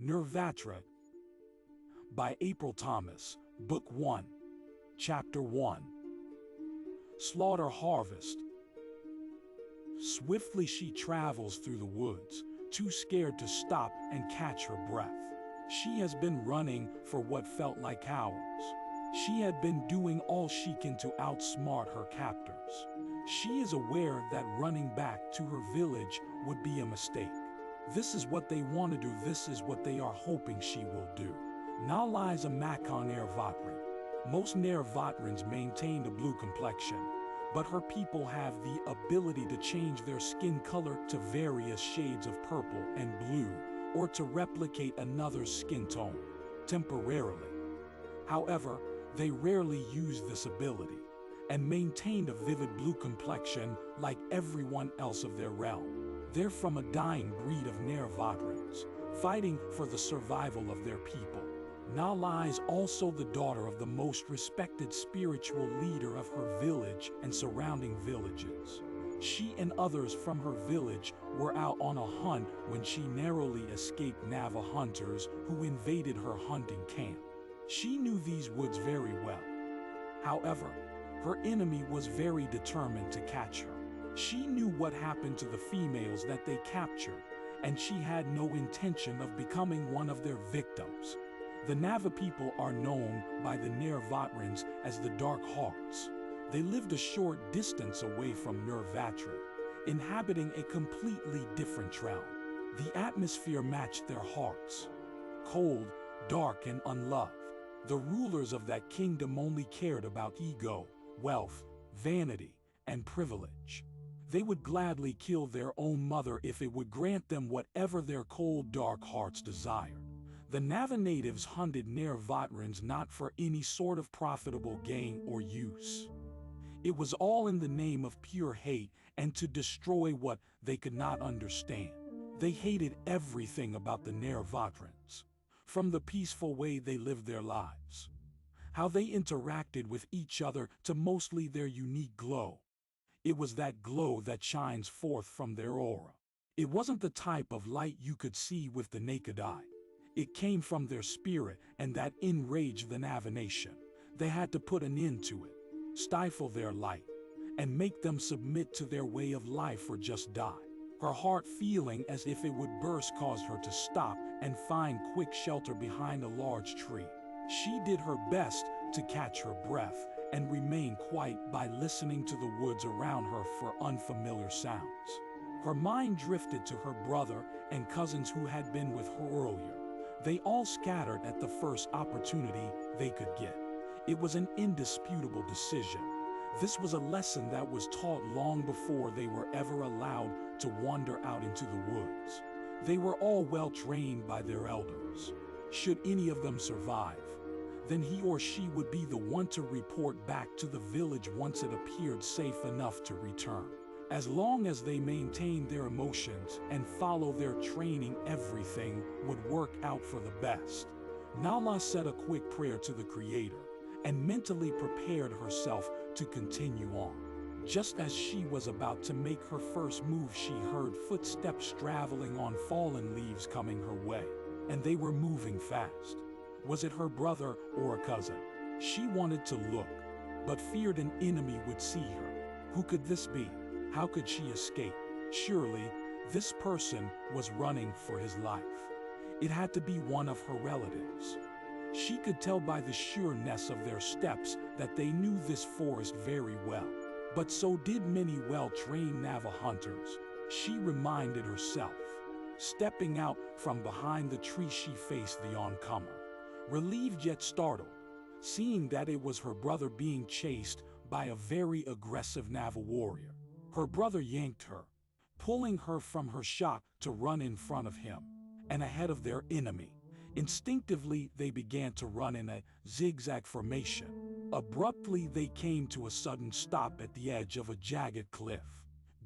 Nirvatra by April Thomas, Book 1, Chapter 1. Slaughter Harvest. Swiftly she travels through the woods, too scared to stop and catch her breath. She has been running for what felt like hours. She had been doing all she can to outsmart her captors. She is aware that running back to her village would be a mistake. This is what they want to do, this is what they are hoping she will do. Now lies a Macon Nirvatran. Most Nirvatrans maintained a blue complexion, but her people have the ability to change their skin color to various shades of purple and blue, or to replicate another skin tone, temporarily. However, they rarely use this ability, and maintained a vivid blue complexion like everyone else of their realm. They're from a dying breed of Nirvatrans, fighting for the survival of their people. Nala is also the daughter of the most respected spiritual leader of her village and surrounding villages. She and others from her village were out on a hunt when she narrowly escaped Nava hunters who invaded her hunting camp. She knew these woods very well. However, her enemy was very determined to catch her. She knew what happened to the females that they captured, and she had no intention of becoming one of their victims. The Nava people are known by the Nirvatrans as the Dark Hearts. They lived a short distance away from Nirvatra, inhabiting a completely different realm. The atmosphere matched their hearts. Cold, dark, and unloved. The rulers of that kingdom only cared about ego, wealth, vanity, and privilege. They would gladly kill their own mother if it would grant them whatever their cold, dark hearts desired. The Nava natives hunted Nirvatrans not for any sort of profitable gain or use. It was all in the name of pure hate and to destroy what they could not understand. They hated everything about the Nirvatrans, from the peaceful way they lived their lives, how they interacted with each other, to mostly their unique glow. It was that glow that shines forth from their aura. It wasn't the type of light you could see with the naked eye. It came from their spirit, and that enraged the Nava nation. They had to put an end to it, stifle their light, and make them submit to their way of life or just die. Her heart, feeling as if it would burst, caused her to stop and find quick shelter behind a large tree. She did her best to catch her breath and remain quiet by listening to the woods around her for unfamiliar sounds. Her mind drifted to her brother and cousins who had been with her earlier. They all scattered at the first opportunity they could get. It was an indisputable decision. This was a lesson that was taught long before they were ever allowed to wander out into the woods. They were all well trained by their elders. Should any of them survive, then he or she would be the one to report back to the village once it appeared safe enough to return. As long as they maintained their emotions and followed their training, everything would work out for the best. Nala said a quick prayer to the Creator and mentally prepared herself to continue on. Just as she was about to make her first move, she heard footsteps traveling on fallen leaves coming her way, and they were moving fast. Was it her brother or a cousin? She wanted to look, but feared an enemy would see her. Who could this be? How could she escape? Surely, this person was running for his life. It had to be one of her relatives. She could tell by the sureness of their steps that they knew this forest very well. But so did many well-trained Nava hunters, she reminded herself. Stepping out from behind the tree, she faced the oncomer, relieved yet startled, seeing that it was her brother being chased by a very aggressive Nava warrior. Her brother yanked her, pulling her from her shot to run in front of him and ahead of their enemy. Instinctively, they began to run in a zigzag formation. Abruptly, they came to a sudden stop at the edge of a jagged cliff.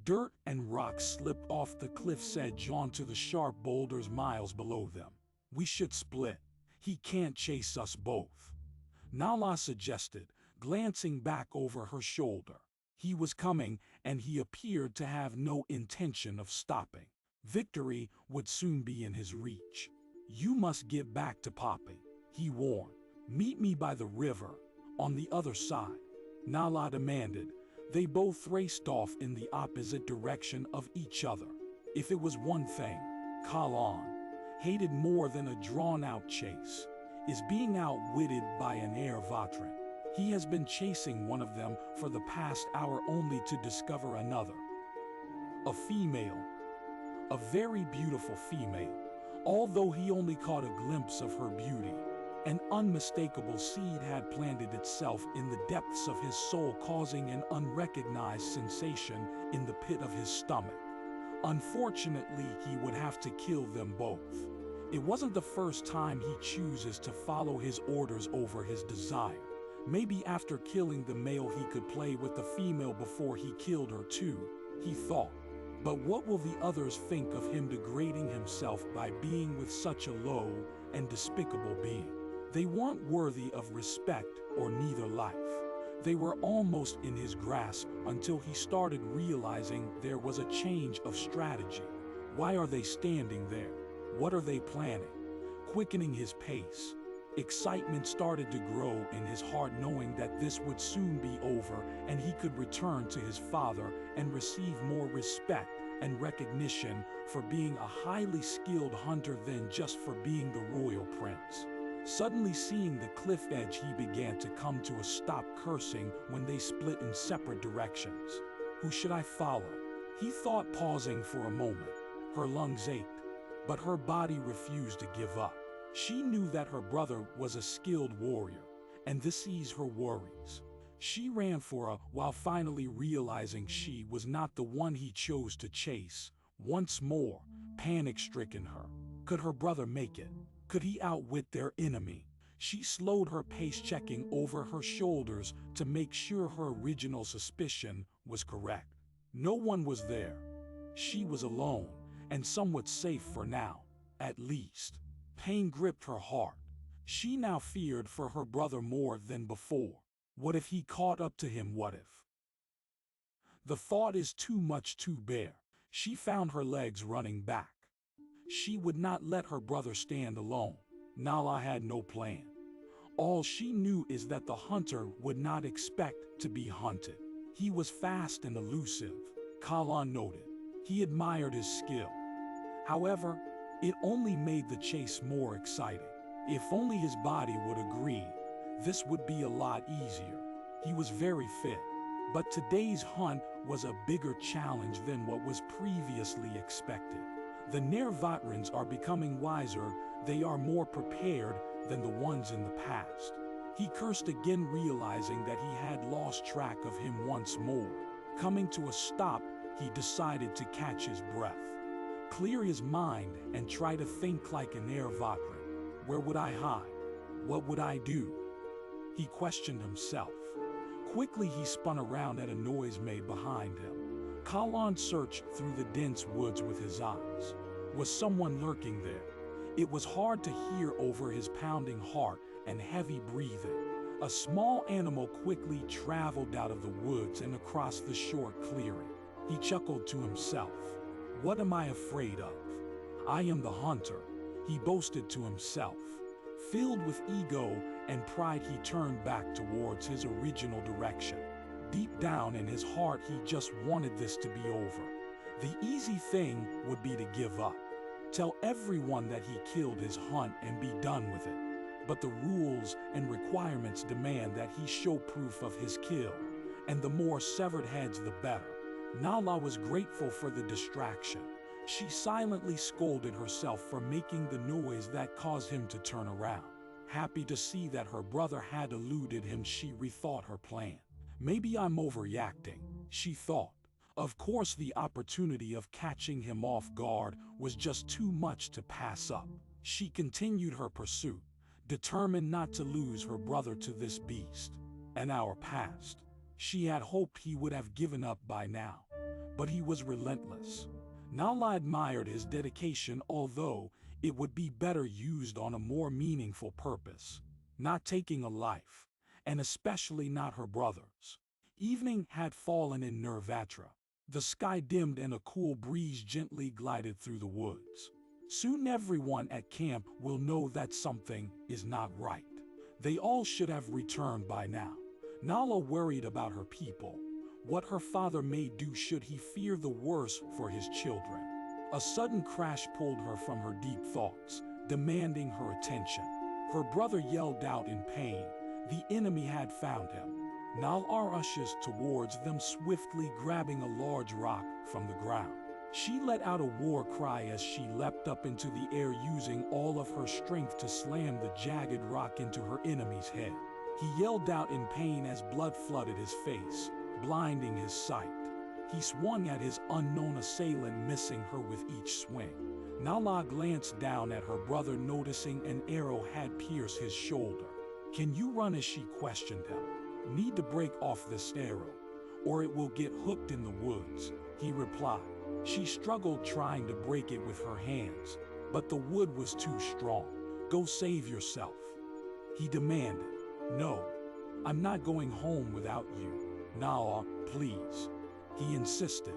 Dirt and rocks slipped off the cliff's edge onto the sharp boulders miles below them. We should split. He can't chase us both, Nala suggested, glancing back over her shoulder. He was coming, and he appeared to have no intention of stopping. Victory would soon be in his reach. "You must get back to Poppy," he warned. "Meet me by the river, on the other side," Nala demanded. They both raced off in the opposite direction of each other. If it was one thing Kalan hated more than a drawn-out chase, is being outwitted by an Nirvatran. He has been chasing one of them for the past hour only to discover another. A female. A very beautiful female. Although he only caught a glimpse of her beauty, an unmistakable seed had planted itself in the depths of his soul, causing an unrecognized sensation in the pit of his stomach. Unfortunately, he would have to kill them both. It wasn't the first time he chooses to follow his orders over his desire. Maybe after killing the male he could play with the female before he killed her too, he thought. But what will the others think of him degrading himself by being with such a low and despicable being? They weren't worthy of respect or neither life. They were almost in his grasp until he started realizing there was a change of strategy. Why are they standing there? What are they planning? Quickening his pace, excitement started to grow in his heart, knowing that this would soon be over and he could return to his father and receive more respect and recognition for being a highly skilled hunter than just for being the royal prince. Suddenly, seeing the cliff edge, he began to come to a stop, cursing when they split in separate directions. Who should I follow? He thought, pausing for a moment. Her lungs ached, but her body refused to give up. She knew that her brother was a skilled warrior, and this eased her worries. She ran for a while, finally realizing she was not the one he chose to chase. Once more, panic-stricken her. Could her brother make it? Could he outwit their enemy? She slowed her pace, checking over her shoulders to make sure her original suspicion was correct. No one was there. She was alone, and somewhat safe for now, at least. Pain gripped her heart. She now feared for her brother more than before. What if he caught up to him? What if? The thought is too much to bear. She found her legs running back. She would not let her brother stand alone. Nala had no plan. All she knew is that the hunter would not expect to be hunted. He was fast and elusive, Kalan noted. He admired his skill. However, it only made the chase more exciting. If only his body would agree, this would be a lot easier. He was very fit, but today's hunt was a bigger challenge than what was previously expected. The Nirvatrans are becoming wiser. They are more prepared than the ones in the past. He cursed again, realizing that he had lost track of him once more. Coming to a stop, he decided to catch his breath, clear his mind, and try to think like an Nirvatran. Where would I hide? What would I do? He questioned himself. Quickly, he spun around at a noise made behind him. Kalan searched through the dense woods with his eyes. Was someone lurking there? It was hard to hear over his pounding heart and heavy breathing. A small animal quickly traveled out of the woods and across the short clearing. He chuckled to himself. What am I afraid of? I am the hunter, he boasted to himself. Filled with ego and pride, he turned back towards his original direction. Deep down in his heart, he just wanted this to be over. The easy thing would be to give up. Tell everyone that he killed his hunt and be done with it. But the rules and requirements demand that he show proof of his kill, and the more severed heads the better. Nala was grateful for the distraction. She silently scolded herself for making the noise that caused him to turn around. Happy to see that her brother had eluded him, she rethought her plan. Maybe I'm overreacting, she thought. Of course, the opportunity of catching him off guard was just too much to pass up. She continued her pursuit, determined not to lose her brother to this beast. An hour passed. She had hoped he would have given up by now, but he was relentless. Nala admired his dedication, although it would be better used on a more meaningful purpose. Not taking a life, and especially not her brother's. Evening had fallen in Nirvatra. The sky dimmed and a cool breeze gently glided through the woods. Soon everyone at camp will know that something is not right. They all should have returned by now. Nala worried about her people, what her father may do should he fear the worst for his children. A sudden crash pulled her from her deep thoughts, demanding her attention. Her brother yelled out in pain. The enemy had found him. Nala rushes towards them swiftly, grabbing a large rock from the ground. She let out a war cry as she leapt up into the air, using all of her strength to slam the jagged rock into her enemy's head. He yelled out in pain as blood flooded his face, blinding his sight. He swung at his unknown assailant, missing her with each swing. Nala glanced down at her brother, noticing an arrow had pierced his shoulder. "Can you run?" as she questioned him. "Need to break off this arrow, or it will get hooked in the woods," he replied. She struggled trying to break it with her hands, but the wood was too strong. "Go save yourself," he demanded. "No, I'm not going home without you. Nala, please," he insisted.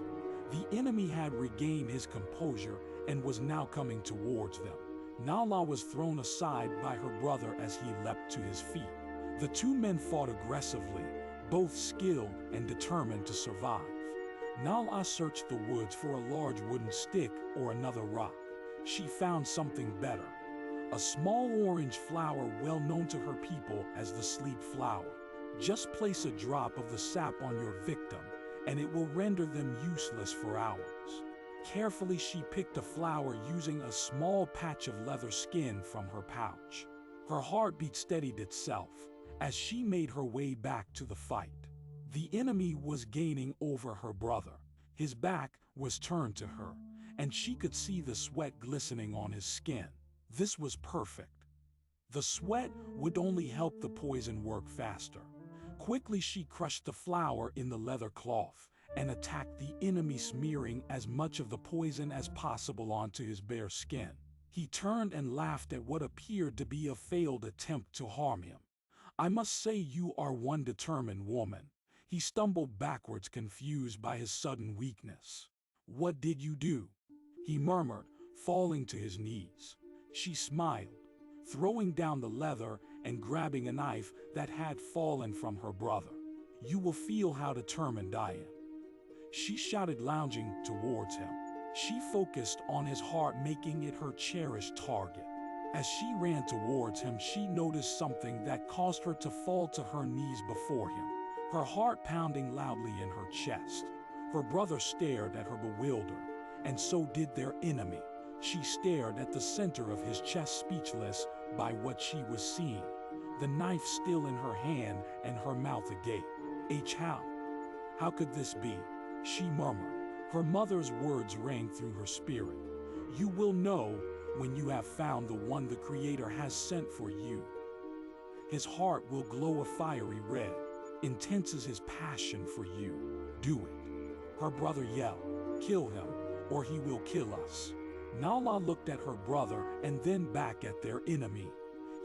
The enemy had regained his composure and was now coming towards them. Nala was thrown aside by her brother as he leapt to his feet. The two men fought aggressively, both skilled and determined to survive. Nala searched the woods for a large wooden stick or another rock. She found something better, a small orange flower well known to her people as the sleep flower. Just place a drop of the sap on your victim, and it will render them useless for hours. Carefully, she picked a flower using a small patch of leather skin from her pouch. Her heartbeat steadied itself as she made her way back to the fight. The enemy was gaining over her brother. His back was turned to her, and she could see the sweat glistening on his skin. This was perfect. The sweat would only help the poison work faster. Quickly, she crushed the flower in the leather cloth and attacked the enemy, smearing as much of the poison as possible onto his bare skin. He turned and laughed at what appeared to be a failed attempt to harm him. "I must say you are one determined woman." He stumbled backwards, confused by his sudden weakness. "What did you do?" he murmured, falling to his knees. She smiled, throwing down the leather and grabbing a knife that had fallen from her brother. "You will feel how determined I am," she shouted, lounging towards him. She focused on his heart, making it her cherished target. As she ran towards him, she noticed something that caused her to fall to her knees before him, her heart pounding loudly in her chest. Her brother stared at her bewildered, and so did their enemy. She stared at the center of his chest, speechless by what she was seeing, the knife still in her hand and her mouth agape. How could this be?" she murmured. Her mother's words rang through her spirit. "You will know when you have found the one the Creator has sent for you. His heart will glow a fiery red, intense as his passion for you. Do it." Her brother yelled, "Kill him, or he will kill us." Nala looked at her brother and then back at their enemy.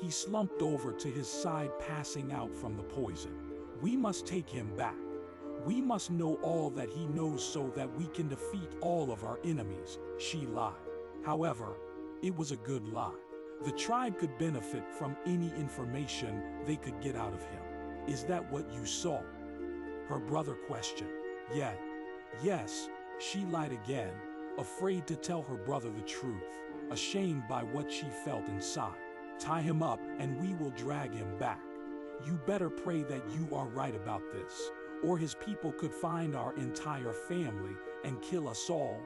He slumped over to his side, passing out from the poison. "We must take him back. We must know all that he knows so that we can defeat all of our enemies," she lied. However, it was a good lie. The tribe could benefit from any information they could get out of him. "Is that what you saw?" her brother questioned. Yes, she lied again, afraid to tell her brother the truth, ashamed by what she felt inside. "Tie him up and we will drag him back. You better pray that you are right about this, or his people could find our entire family and kill us all,"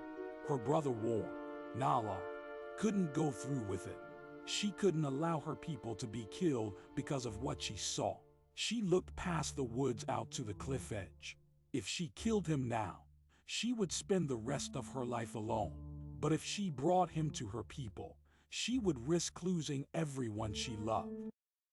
her brother warned. Nala couldn't go through with it. She couldn't allow her people to be killed because of what she saw. She looked past the woods out to the cliff edge. If she killed him now, she would spend the rest of her life alone. But if she brought him to her people, she would risk losing everyone she loved.